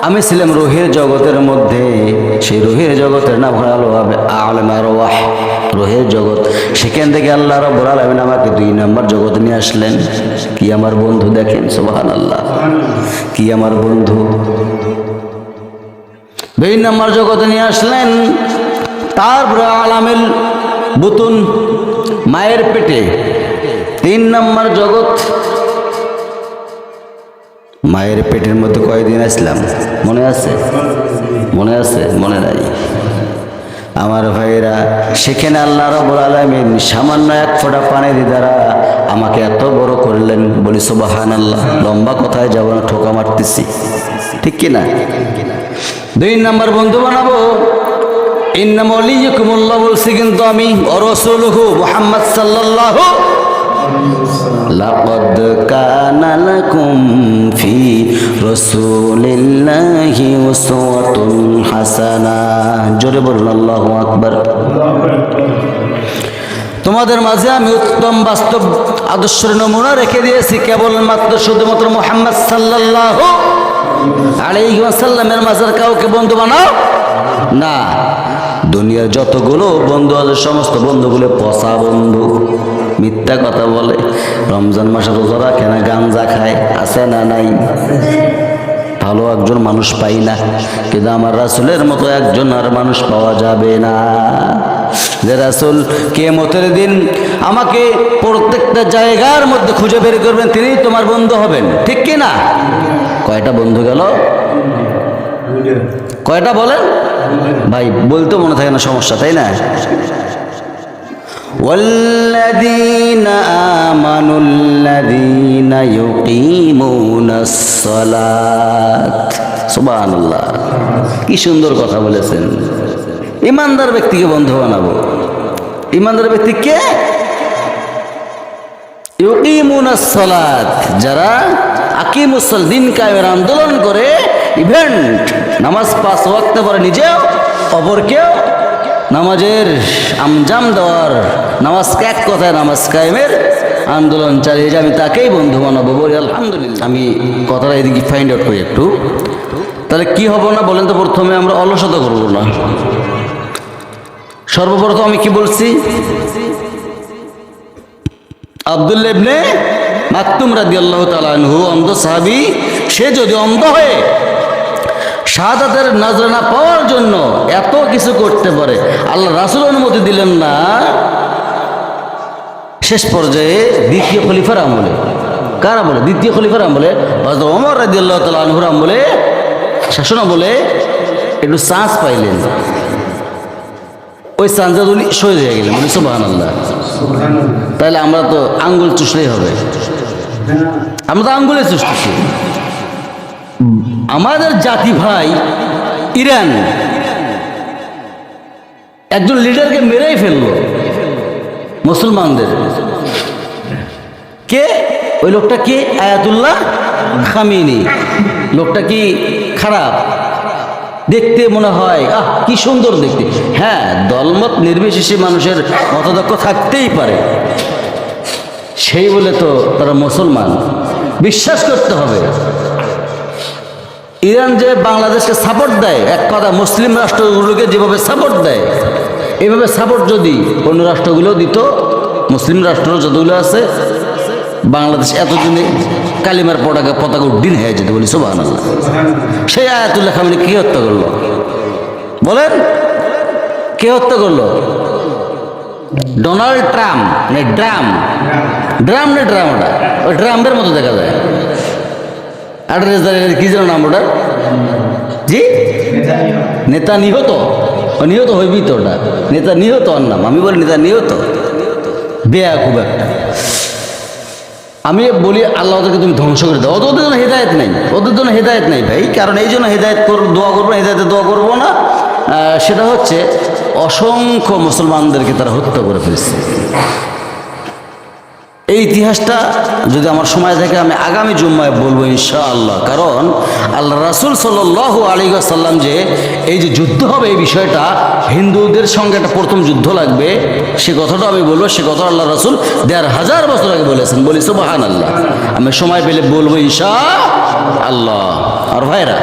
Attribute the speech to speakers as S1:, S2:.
S1: আমি ছিলাম রুহের জগতের মধ্যে, সেই রুহের জগতের নাম হলো আলেমে আরওয়াহ, রুহের জগৎ। সেখান থেকে আল্লাহ রাব্বুল আলামিন আমাকে 2 নম্বর জগতে নিয়ে আসলেন। কি আমার বন্ধু, দেখেন সুবহানাল্লাহ, কি আমার বন্ধু। 2 নম্বর জগতে নিয়ে আসলেন। তারপরে আলামিল বুতুন, মায়ের পেটে 3 নম্বর জগৎ। মায়ের পেটের মধ্যে কয়দিন আসলাম মনে আছে? মনে আছে? মনে নাই? আমার ভাইয়েরা, সেখানে আল্লাহ রাব্বুল আলামিন সামান্য 1 ফোঁটা পানির দ্বারা আমাকে এত বড় করলেন। বলি সুবহানাল্লাহ। লম্বা কথায় যাব না, ঠোকা মারতেছি, ঠিক কিনা? 2 নম্বর বন্ধু বানাবো। ইন্নামা ওয়ালিয়্যুকুমুল্লাহ বলছি কিন্তু আমি, ওয়া রাসূলুহু মুহাম্মদ সাল্লাল্লাহু। লাকাদ কানা লাকুম ফি রাসূলিল্লাহি উসওয়াতুন হাসানাহ। জোরে বলুন আল্লাহু আকবার। তোমাদের মাঝে আমি উত্তম বাস্তব আদর্শের নমুনা রেখে দিয়েছি, কেবলমাত্র শুধুমাত্র মুহাম্মদ সাল্লাল্লাহু আলাইহি ওয়াসাল্লামের মাঝে কাউকে বন্ধু বানাও না। দুনিয়ার যতগুলো বন্ধু আছে সমস্ত বন্ধুগুলো পচা বন্ধু, মিথ্যা কথা বলে, রমজান মাসে রোজা রাখে না, গাঞ্জা খায়, আছে না নাই? ভালো একজন মানুষ পাই না, কিন্তু আমার রাসূলের মতো একজন আর মানুষ পাওয়া যাবে না। যে রাসূল কিয়ামতের দিন আমাকে প্রত্যেকটা জায়গার মধ্যে খুঁজে বের করবেন, তিনিই তোমার বন্ধু হবেন, ঠিক কি না? কয়টা বন্ধু গেল? কয়টা বলেন ভাই? বলতে মনে থাকে না, সমস্যা, তাই না? والذين آمنوا الذين يقيمون الصلاة। সুবহানাল্লাহ, কি সুন্দর কথা বলেছেন। ইমানদার ব্যক্তিকে বন্ধু বানাবো। ইমানদার ব্যক্তি কে? ইউকিমুনাস সালাত, যারা আকিমুস সালাত, দিন কায়েমের আন্দোলন করে, ইভেন্ট নামাজ 5 ওয়াক্ত পরে নিজেও অপরকেও নামাজের আঞ্জাম দেওয়ার, নামাজকে এক কথায় নামাজ কায়েমের আন্দোলন চালিয়ে যে আমি তাকেই বন্ধু বানাবো। বলি আলহামদুলিল্লাহ। আমি কথাটা এদিকে ফাইন্ড আউট করি একটু, তাহলে কি হবো না বলেন তো? প্রথমে আমরা অলসতা করবো না। সর্বপ্রথম আমি কি বলছি? আব্দুল্লাহ ইবনে মাকতুম রাদিয়াল্লাহু তাআলা আনহু, অন্ধ সাহাবী, সে যদি অন্ধ হয়ে শাহাদাতের নজরানা পাওয়ার জন্য এত কিছু করতে পারে, আল্লাহ রাসূল অনুমতি দিলেন না। শেষ পর্যায়ে দ্বিতীয় খলিফার আমলে, কার আমলে? দ্বিতীয় খলিফার আমলে, হযরত ওমর রাদিয়াল্লাহু তাআলা আনহুর আমলে, শাসন আমলে একটু চান্স পাইলেন। ওই চান্সে উনি শহীদ হয়ে গেলেন। বলি সুবহানাল্লাহ। তাহলে আমরা তো আঙ্গুল চুষলেই হবে? আমরা তো আঙ্গুলে চুষতেছি। আমাদের জাতি ভাই ইরান একজন লিডারকে মেরেই ফেললো মুসলমানদের। কে ওই লোকটা? কে? Ayatollah Khamenei. লোকটা কি খারাপ দেখতে? মনে হয় কি সুন্দর দেখতে। হ্যাঁ, দলমত নির্বিশেষে মানুষের মতদক্ষ থাকতেই পারে, সেই বলে তো তারা মুসলমান। বিশ্বাস করতে হবে, ইরান যে বাংলাদেশকে সাপোর্ট দেয়, এক কথা মুসলিম রাষ্ট্রগুলোকে যেভাবে সাপোর্ট দেয়, এইভাবে সাপোর্ট যদি অন্য রাষ্ট্রগুলো দিত, মুসলিম রাষ্ট্র যতগুলো আছে, বাংলাদেশ এতদিনে কালিমার পতাকা উড্ডীন হয়ে যেত। বলি সুবহানাল্লাহ। সেই আয়াতুল্লাহ খামেনি কে হত্যা করলো বলেন? কে হত্যা করলো? Donald Trump. ড্রাম না ড্রাম, ওটা ওই ড্রামের মতো দেখা যায়। কি যেন নাম ওটা? জি, নেতা নিহত। নিহত হইবি তো, ওটা নেতা নিহত ওর নাম। আমি বলি নেতা নিহত, বেয়া খুব একটা। আমি বলি আল্লাহ ওদেরকে তুমি ধ্বংস করে দাও। ওদের জন্য হেদায়েত নেই, ওদের জন্য হেদায়েত নেই ভাই। কারণ এই জন্য হেদায়েত দোয়া করবো না, হেদায়েতে দোয়া করবো না, সেটা হচ্ছে অসংখ্য মুসলমানদেরকে তারা হত্যা করে ফেলছে। এই ইতিহাসটা যদি আমার সময় থাকে আমি আগামী জুম্মায় বলবো ইনশাআল্লাহ। কারণ আল্লাহ রাসূল সাল্লাল্লাহু আলাইহি ওয়াসাল্লাম যে এই যে যুদ্ধ হবে, এই বিষয়টা হিন্দুদের সঙ্গে একটা প্রথম যুদ্ধ লাগবে, সে কথাটা আমি বলবো। সে কথা আল্লাহ রাসূল ১৫০০ বছর আগে বলেছেন। বলি সুবহানাল্লাহ। আমি সময় পেলে বলবো ইনশাআল্লাহ। আর ভাইরা,